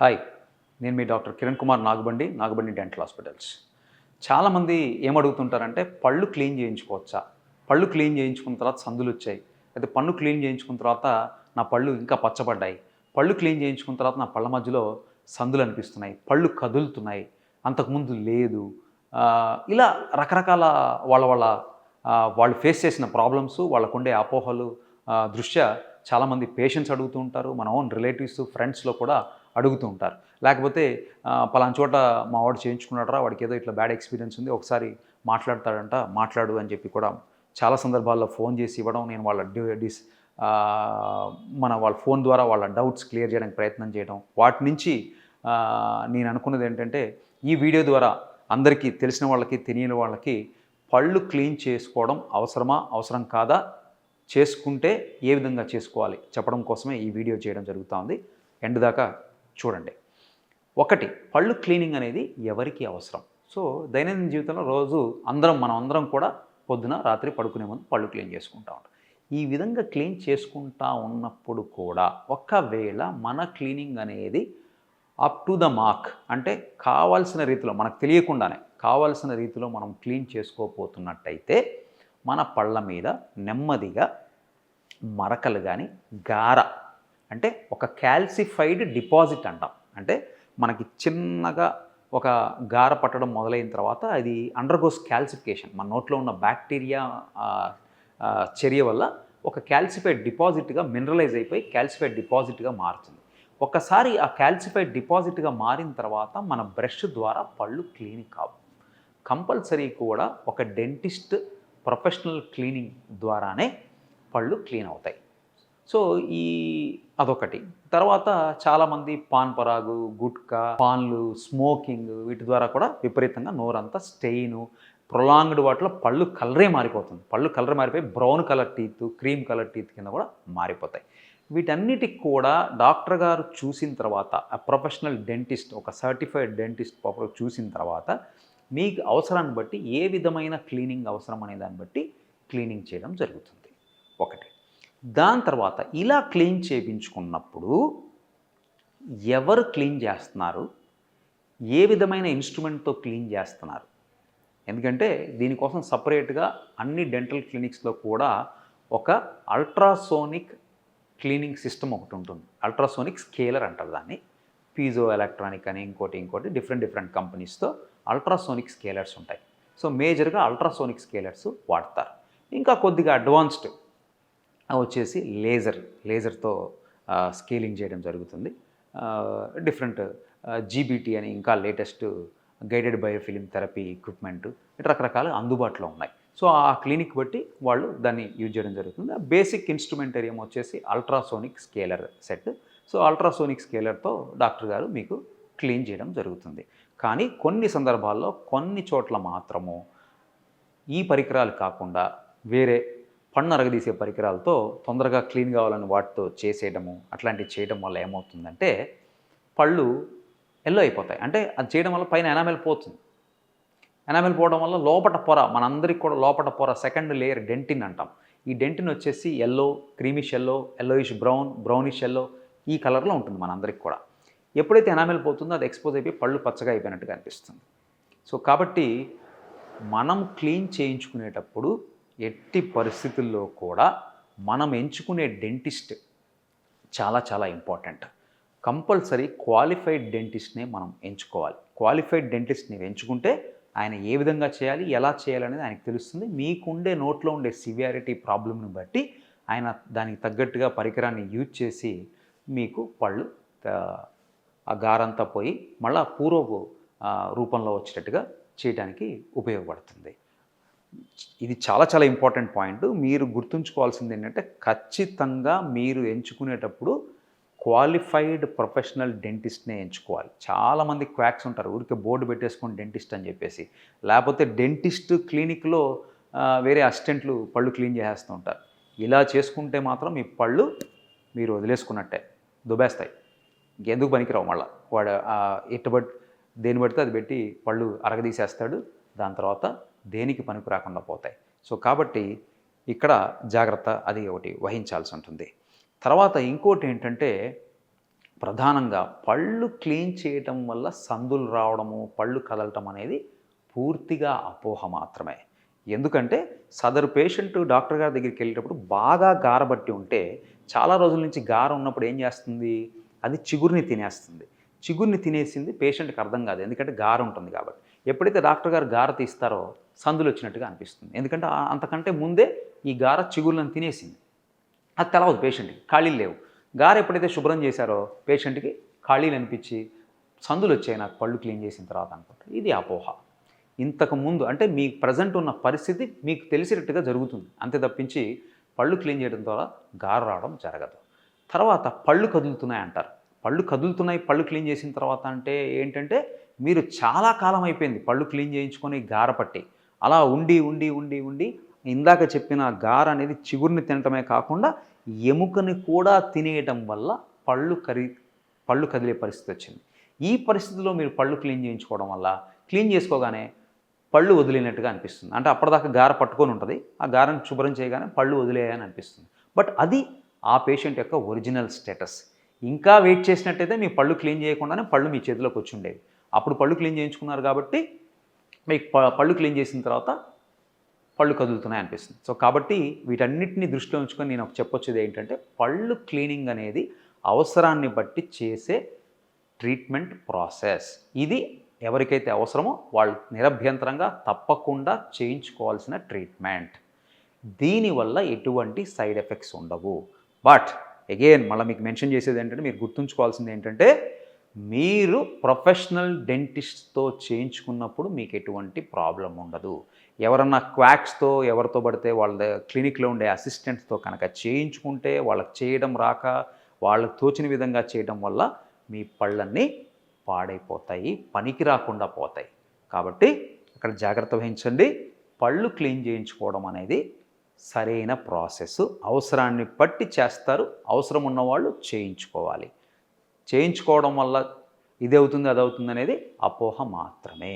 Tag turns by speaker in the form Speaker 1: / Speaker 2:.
Speaker 1: Hi, నేను మీ doctor Kiran Kumar Nagabandi dental hospitals. చాలామంది ఏమడుగుతుంటారంటే పళ్ళు క్లీన్ చేయించుకోవచ్చా? పళ్ళు క్లీన్ చేయించుకున్న తర్వాత సందులొచ్చాయి. అయితే పన్ను క్లీన్ చేయించుకున్న తర్వాత నా పళ్ళు ఇంకా పచ్చబడ్డాయి. పళ్ళు క్లీన్ చేయించుకున్న తర్వాత నా పళ్ళ మధ్యలో సందులనిపిస్తున్నాయి. పళ్ళు కదులుతున్నాయి. అంతకుముందు లేదు. ఇలా రకరకాల వాళ్ళ వాళ్ళ వాళ్ళు ఫేస్ చేసిన ప్రాబ్లమ్స్, వాళ్ళకుండే అపోహలు దృష్ట్యా చాలామంది పేషెంట్స్ అడుగుతూ ఉంటారు. మన ఓన్ రిలేటివ్స్, ఫ్రెండ్స్‌లో కూడా అడుగుతూ ఉంటారు. లేకపోతే పలానా చోట మా వాడు చేయించుకున్నాడురా, వాడికి ఏదో ఇట్లా బ్యాడ్ ఎక్స్‌పీరియన్స్ ఉంది. ఒకసారి మాట్లాడతాడంట, మాట్లాడు అని చెప్పి కూడా చాలా సందర్భాల్లో ఫోన్ చేసి ఇవ్వడం, నేను వాళ్ళ వాళ్ళ ఫోన్ ద్వారా వాళ్ళ డౌట్స్ క్లియర్ చేయడానికి ప్రయత్నం చేయడం. వాటి నుంచి నేను అనుకున్నది ఏంటంటే, ఈ వీడియో ద్వారా అందరికీ తెలిసిన వాళ్ళకి, తెలియని వాళ్ళకి పళ్ళు క్లీన్ చేసుకోవడం అవసరమా? అవసరం కాదా? చేసుకుంటే ఏ విధంగా చేసుకోవాలి? చెప్పడం కోసమే ఈ వీడియో చేయడం జరుగుతూ ఉంది. ఎండ్ దాకా చూడండి. ఒకటి, పళ్ళు క్లీనింగ్ అనేది ఎవరికి అవసరం? సో దైనందిన జీవితంలో రోజు మనం అందరం కూడా పొద్దున రాత్రి పడుకునే ముందు పళ్ళు క్లీన్ చేసుకుంటూ ఉంటాం. ఈ విధంగా క్లీన్ చేసుకుంటా ఉన్నప్పుడు కూడా ఒకవేళ మన క్లీనింగ్ అనేది అప్ టు ద మార్క్, అంటే కావాల్సిన రీతిలో, మనకు తెలియకుండానే కావాల్సిన రీతిలో మనం క్లీన్ చేసుకోపోతున్నట్టయితే మన పళ్ళ మీద నెమ్మదిగా మరకలు కానీ, గార, అంటే ఒక క్యాల్సిఫైడ్ డిపాజిట్ అంటాం. అంటే మనకి చిన్నగా ఒక గార పట్టడం మొదలైన తర్వాత అది అండర్గోస్ క్యాల్సిఫికేషన్. మన నోట్లో ఉన్న బ్యాక్టీరియా చర్య వల్ల ఒక క్యాల్సిఫైడ్ డిపాజిట్గా మినరలైజ్ అయిపోయి క్యాల్సిఫైడ్ డిపాజిట్గా మారుతుంది. ఒకసారి ఆ క్యాల్సిఫైడ్ డిపాజిట్గా మారిన తర్వాత మన బ్రష్ ద్వారా పళ్ళు క్లీన్ కావు. కంపల్సరీ కూడా ఒక డెంటిస్ట్ ప్రొఫెషనల్ క్లీనింగ్ ద్వారానే పళ్ళు క్లీన్ అవుతాయి. సో అదొకటి. తర్వాత చాలామంది పాన్ పరాగు, గుట్కా, పాన్లు, స్మోకింగ్, వీటి ద్వారా కూడా విపరీతంగా నోరంతా స్టెయిను, ప్రొలాంగ్డ్ వాటిలో పళ్ళు కలరే మారిపోతుంది. పళ్ళు కలర్ మారిపోయి brown colour teeth, cream colour teeth కింద కూడా మారిపోతాయి. వీటన్నిటికి కూడా డాక్టర్ గారు చూసిన తర్వాత, ప్రొఫెషనల్ డెంటిస్ట్, ఒక సర్టిఫైడ్ డెంటిస్ట్ చూసిన తర్వాత మీకు అవసరాన్ని బట్టి ఏ విధమైన క్లీనింగ్ అవసరం అనే దాన్ని బట్టి క్లీనింగ్ చేయడం జరుగుతుంది. ఒకటి. దాని తర్వాత ఇలా క్లీన్ చేయించుకున్నప్పుడు ఎవరు క్లీన్ చేస్తున్నారు, ఏ విధమైన ఇన్స్ట్రుమెంట్తో క్లీన్ చేస్తున్నారు? ఎందుకంటే దీనికోసం సపరేట్గా అన్ని డెంటల్ క్లినిక్స్లో కూడా ఒక అల్ట్రాసోనిక్ క్లీనింగ్ సిస్టమ్ ఒకటి ఉంటుంది. అల్ట్రాసోనిక్ స్కేలర్ అంటారు దాన్ని. పీజో ఎలక్ట్రానిక్ అని ఇంకోటి డిఫరెంట్ కంపెనీస్తో అల్ట్రాసోనిక్ స్కేలర్స్ ఉంటాయి. సో మేజర్గా అల్ట్రాసోనిక్ స్కేలర్స్ వాడతారు. ఇంకా కొద్దిగా అడ్వాన్స్డ్ వచ్చేసి లేజర్తో స్కేలింగ్ చేయడం జరుగుతుంది. డిఫరెంట్ జీబీటీ అని ఇంకా లేటెస్ట్ గైడెడ్ బయోఫిలిం థెరపీ ఎక్విప్మెంట్, రకరకాలు అందుబాటులో ఉన్నాయి. సో ఆ క్లినిక్ బట్టి వాళ్ళు దాన్ని యూజ్ చేయడం జరుగుతుంది. బేసిక్ ఇన్స్ట్రుమెంటేరియం వచ్చేసి ultrasonic scaler set. So ultrasonic స్కేలర్తో డాక్టర్ గారు మీకు క్లీన్ చేయడం జరుగుతుంది. కానీ కొన్ని సందర్భాల్లో కొన్ని చోట్ల మాత్రము ఈ పరికరాలు కాకుండా వేరే పన్ను అరగదీసే పరికరాలతో తొందరగా క్లీన్ కావాలని వాటితో చేసేయడము, అట్లాంటివి చేయడం వల్ల ఏమవుతుందంటే పళ్ళు ఎల్లో అయిపోతాయి. అంటే అది చేయడం వల్ల పైన ఎనామెల్ పోతుంది. ఎనామెల్ పోవడం వల్ల లోపట పొర, మనందరికి కూడా లోపట పొర సెకండ్ లేయర్ డెంటిన్ అంటాం. ఈ డెంటిన్ వచ్చేసి yellow, creamish yellow, yellowish brown, brownish yellow, ఈ కలర్లో ఉంటుంది మనందరికి కూడా. ఎప్పుడైతే ఎనామెల్ పోతుందో అది ఎక్స్పోజ్ అయిపోయి పళ్ళు పచ్చగా అయిపోయినట్టుగా అనిపిస్తుంది. సో కాబట్టి మనం క్లీన్ చేయించుకునేటప్పుడు ఎట్టి పరిస్థితుల్లో కూడా మనం ఎంచుకునే డెంటిస్ట్ చాలా ఇంపార్టెంట్. కంపల్సరీ క్వాలిఫైడ్ డెంటిస్ట్నే మనం ఎంచుకోవాలి. క్వాలిఫైడ్ డెంటిస్ట్ని ఎంచుకుంటే ఆయన ఏ విధంగా చేయాలి, ఎలా చేయాలి అనేది ఆయనకు తెలుస్తుంది. మీకుండే నోట్లో ఉండే సివియారిటీ ప్రాబ్లమ్ని బట్టి ఆయన దానికి తగ్గట్టుగా పరికరాన్ని యూజ్ చేసి మీకు పళ్ళు ఆ గారంతా పోయి మళ్ళా పూర్వపు రూపంలో వచ్చేటట్టుగా చేయడానికి ఉపయోగపడుతుంది. ఇది చాలా ఇంపార్టెంట్ పాయింట్. మీరు గుర్తుంచుకోవాల్సింది ఏంటంటే ఖచ్చితంగా మీరు ఎంచుకునేటప్పుడు క్వాలిఫైడ్ ప్రొఫెషనల్ డెంటిస్ట్నే ఎంచుకోవాలి. చాలామంది క్వాక్స్ ఉంటారు, ఊరికే బోర్డు పెట్టేసుకొని డెంటిస్ట్ అని చెప్పేసి, లేకపోతే డెంటిస్ట్ క్లినిక్లో వేరే అసిస్టెంట్లు పళ్ళు క్లీన్ చేసేస్తూ ఉంటారు. ఇలా చేసుకుంటే మాత్రం మీ పళ్ళు మీరు వదిలేసుకున్నట్టే, దుబ్బేస్తాయి, ఇంకెందుకు పనికిరావు. మళ్ళీ వాడు దేని పడితే అది పెట్టి పళ్ళు అరగదీసేస్తాడు. దాని తర్వాత దేనికి పనికి రాకుండా పోతాయి. సో కాబట్టి ఇక్కడ జాగ్రత్త అది ఒకటి వహించాల్సి ఉంటుంది. తర్వాత ఇంకోటి ఏంటంటే ప్రధానంగా పళ్ళు క్లీన్ చేయటం వల్ల సందులు రావడము, పళ్ళు కదలటం అనేది పూర్తిగా అపోహ మాత్రమే. ఎందుకంటే సదరు పేషెంట్ డాక్టర్ గారి దగ్గరికి వెళ్ళేటప్పుడు బాగా గారబట్టి ఉంటే, చాలా రోజుల నుంచి గార ఉన్నప్పుడు ఏం చేస్తుంది, అది చిగురుని తినేస్తుంది. చిగురుని తినేసింది పేషెంట్కి అర్థం కాదు, ఎందుకంటే గార ఉంటుంది కాబట్టి. ఎప్పుడైతే డాక్టర్ గారు గార తీస్తారో సందులు వచ్చినట్టుగా అనిపిస్తుంది, ఎందుకంటే అంతకంటే ముందే ఈ గార చిగురులను తినేసింది. అది తెలవదు పేషెంట్కి, ఖాళీలు లేవు. గార ఎప్పుడైతే శుభ్రం చేశారో పేషెంట్కి ఖాళీలు అనిపించి సందులు వచ్చాయి నాకు పళ్ళు క్లీన్ చేసిన తర్వాత అనుకుంటారు. ఇది అపోహ. ఇంతకుముందు అంటే మీ ప్రజెంట్ ఉన్న పరిస్థితి మీకు తెలిసినట్టుగా జరుగుతుంది, అంతే తప్పించి పళ్ళు క్లీన్ చేయడం ద్వారా గార రావడం జరగదు. తర్వాత పళ్ళు కదులుతున్నాయి అంటారు. పళ్ళు కదులుతున్నాయి పళ్ళు క్లీన్ చేసిన తర్వాత అంటే ఏంటంటే, మీరు చాలా కాలం అయిపోయింది పళ్ళు క్లీన్ చేయించుకొని గార పట్టి, అలా ఉండి ఉండి ఉండి ఉండి ఇందాక చెప్పిన గార అనేది చిగురుని తినటమే కాకుండా ఎముకని కూడా తినేయటం వల్ల పళ్ళు కదిలే పరిస్థితి వచ్చింది. ఈ పరిస్థితిలో మీరు పళ్ళు క్లీన్ చేయించుకోవడం వల్ల క్లీన్ చేసుకోగానే పళ్ళు వదిలినట్టుగా అనిపిస్తుంది. అంటే అప్పటిదాకా గార పట్టుకొని ఉంటుంది, ఆ గారని శుభ్రం చేయగానే పళ్ళు వదిలేయని అనిపిస్తుంది. బట్ అది ఆ పేషెంట్ యొక్క ఒరిజినల్ స్టేటస్. ఇంకా వెయిట్ చేసినట్టయితే మీ పళ్ళు క్లీన్ చేయకుండానే పళ్ళు మీ చేతిలోకి వచ్చి ఉండేవి. అప్పుడు పళ్ళు క్లీన్ చేయించుకున్నారు కాబట్టి మీకు పళ్ళు క్లీన్ చేసిన తర్వాత పళ్ళు కదులుతున్నాయి అనిపిస్తుంది. సో కాబట్టి వీటన్నిటిని దృష్టిలో ఉంచుకొని నేను చెప్పొచ్చేది ఏంటంటే, పళ్ళు క్లీనింగ్ అనేది అవసరాన్ని బట్టి చేసే ట్రీట్మెంట్ ప్రాసెస్. ఇది ఎవరికైతే అవసరమో వాళ్ళు నిరభ్యంతరంగా తప్పకుండా చేయించుకోవాల్సిన ట్రీట్మెంట్. దీనివల్ల ఎటువంటి సైడ్ ఎఫెక్ట్స్ ఉండవు. బట్ అగైన్ మళ్ళీ మీకు మెన్షన్ చేసేది ఏంటంటే, మీరు గుర్తుంచుకోవాల్సింది ఏంటంటే, మీరు ప్రొఫెషనల్ డెంటిస్ట్తో చేయించుకున్నప్పుడు మీకు ఎటువంటి ప్రాబ్లం ఉండదు. ఎవరన్నా క్వాక్స్తో ఎవరితో పడితే వాళ్ళ క్లినిక్లో ఉండే అసిస్టెంట్స్తో కనుక చేయించుకుంటే, వాళ్ళకి చేయడం రాక వాళ్ళకి తోచిన విధంగా చేయడం వల్ల మీ పళ్ళన్నీ పాడైపోతాయి, పనికి రాకుండా పోతాయి. కాబట్టి అక్కడ జాగ్రత్త వహించండి. పళ్ళు క్లీన్ చేయించుకోవడం అనేది సరైన ప్రాసెస్. అవసరాన్ని బట్టి చేస్తారు, అవసరం ఉన్నవాళ్ళు చేయించుకోవాలి. చేయించుకోవడం వల్ల ఇది అవుతుంది అది అవుతుంది అనేది అపోహ మాత్రమే.